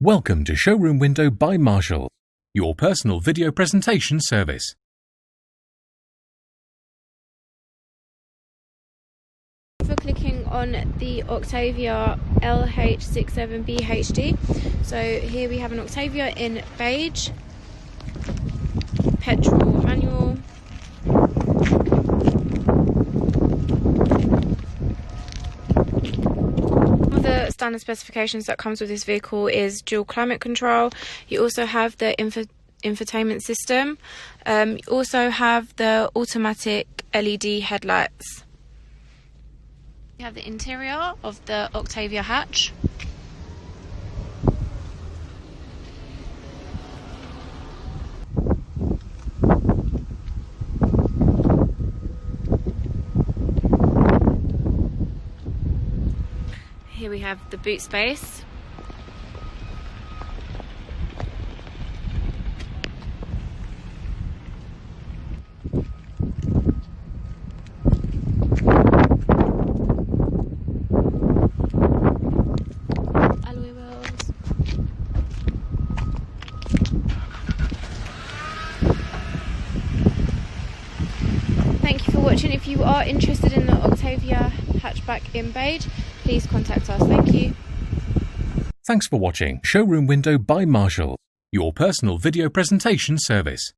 Welcome to Showroom Window by Marshall, your personal video presentation service. For clicking on the Octavia LH67BHS. So here we have an Octavia in beige, petrol manual. The standard specifications that comes with this vehicle is dual climate control. You also have the infotainment system. You also have the automatic LED headlights. You have the interior of the Octavia hatch. Here we have the boot space. Alloy wheels. Thank you for watching. If you are interested in the Octavia hatchback in beige, please contact us. Thank you. Thanks for watching Showroom Window by Marshall, your personal video presentation service.